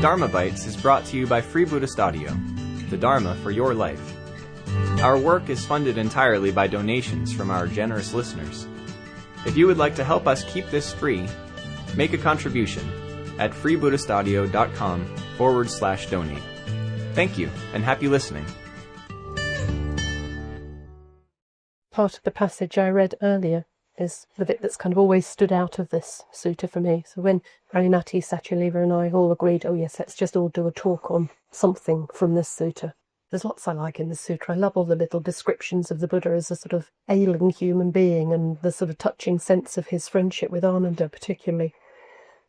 Dharmabytes is brought to you by Free Buddhist Audio, the Dharma for your life. Our work is funded entirely by donations from our generous listeners. If you would like to help us keep this free, make a contribution at freebuddhistaudio.com/donate. Thank you, and happy listening. Part of the passage I read earlier is the bit that's kind of always stood out of this sutta for me. So when Arinati, Satyaleva and I all agreed, oh yes, let's just all do a talk on something from this sutta. There's lots I like in this sutra. I love all the little descriptions of the Buddha as a sort of ailing human being and the sort of touching sense of his friendship with Ananda particularly.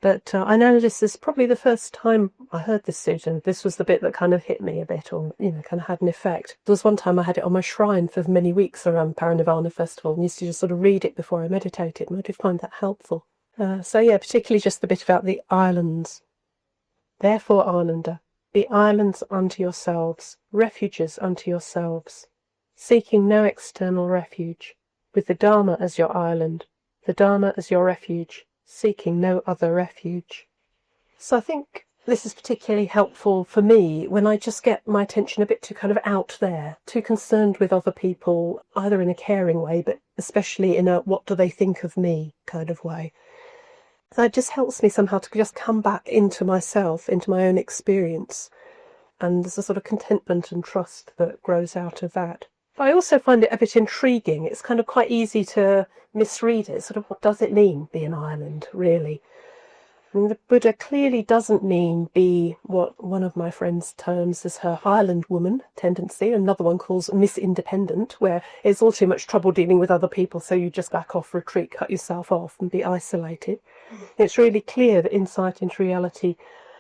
But I know this is probably the first time I heard this sutta. This was the bit that kind of hit me a bit, or, kind of had an effect. There was one time I had it on my shrine for many weeks around Parinirvana Festival and used to just sort of read it before I meditated, and I did find that helpful. Particularly just the bit about the islands. Therefore, Ananda, be islands unto yourselves, refuges unto yourselves, seeking no external refuge, with the Dharma as your island, the Dharma as your refuge, seeking no other refuge. So I think this is particularly helpful for me when I just get my attention a bit too kind of out there, too concerned with other people, either in a caring way, but especially in a what do they think of me kind of way. That just helps me somehow to just come back into myself, into my own experience. And there's a sort of contentment and trust that grows out of that. But I also find it a bit intriguing. It's kind of quite easy to misread it. Sort of, what does it mean, be an island, really? I mean, the Buddha clearly doesn't mean be what one of my friends terms as her island woman tendency. Another one calls Miss Independent, where it's all too much trouble dealing with other people, so you just back off, retreat, cut yourself off and be isolated. It's really clear that insight into reality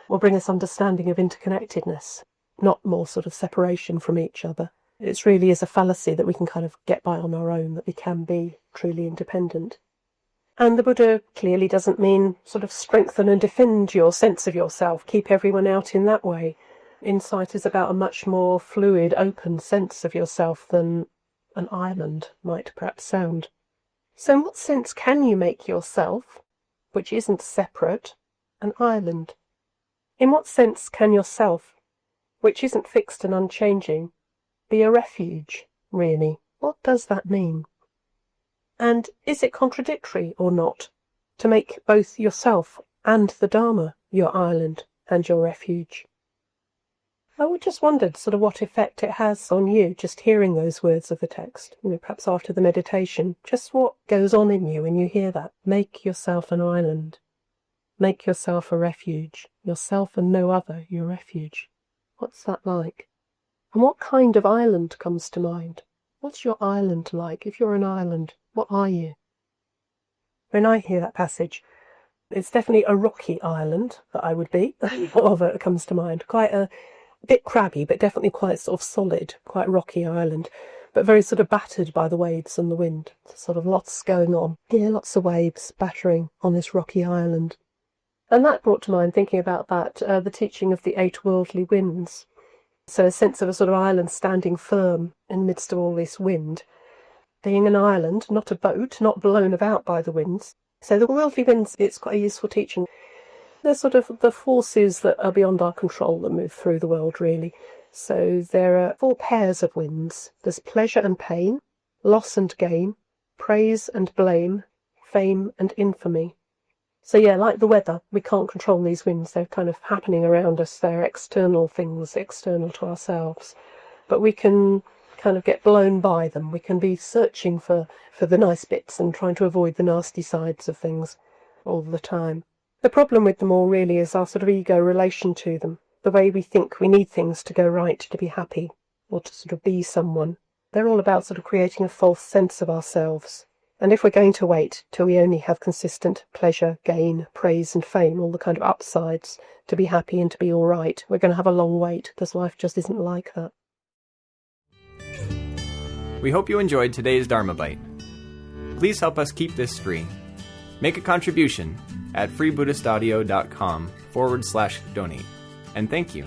will bring us understanding of interconnectedness, not more sort of separation from each other. It really is a fallacy that we can kind of get by on our own, that we can be truly independent. And the Buddha clearly doesn't mean sort of strengthen and defend your sense of yourself, keep everyone out in that way. Insight is about a much more fluid, open sense of yourself than an island might perhaps sound. So in what sense can you make yourself, which isn't separate, an island? In what sense can yourself, which isn't fixed and unchanging, be a refuge, really? What does that mean? And is it contradictory or not to make both yourself and the Dharma your island and your refuge? I just wondered sort of what effect it has on you just hearing those words of the text, perhaps after the meditation, just what goes on in you when you hear that. Make yourself an island. Make yourself a refuge. Yourself and no other your refuge. What's that like? And what kind of island comes to mind? What's your island like? If you're an island, what are you? When I hear that passage, it's definitely a rocky island that I would be. Whatever comes to mind. Quite a bit craggy, but definitely quite sort of solid, quite rocky island, but very sort of battered by the waves and the wind. Sort of lots going on. Yeah, lots of waves battering on this rocky island. And that brought to mind, thinking about that, the teaching of the 8 worldly winds. So a sense of a sort of island standing firm in the midst of all this wind. Being an island, not a boat, not blown about by the winds. So the worldly winds, it's quite a useful teaching. They're sort of the forces that are beyond our control that move through the world, really. So there are 4 pairs of winds. There's pleasure and pain, loss and gain, praise and blame, fame and infamy. So yeah, like the weather, we can't control these winds. They're kind of happening around us. They're external things, external to ourselves. But we can kind of get blown by them. We can be searching for the nice bits and trying to avoid the nasty sides of things all the time. The problem with them all really is our sort of ego relation to them. The way we think we need things to go right to be happy or to sort of be someone. They're all about sort of creating a false sense of ourselves. And if we're going to wait till we only have consistent pleasure, gain, praise and fame, all the kind of upsides, to be happy and to be all right, we're going to have a long wait, because life just isn't like that. We hope you enjoyed today's Dharmabite. Please help us keep this free. Make a contribution at freebuddhistaudio.com/donate. And thank you.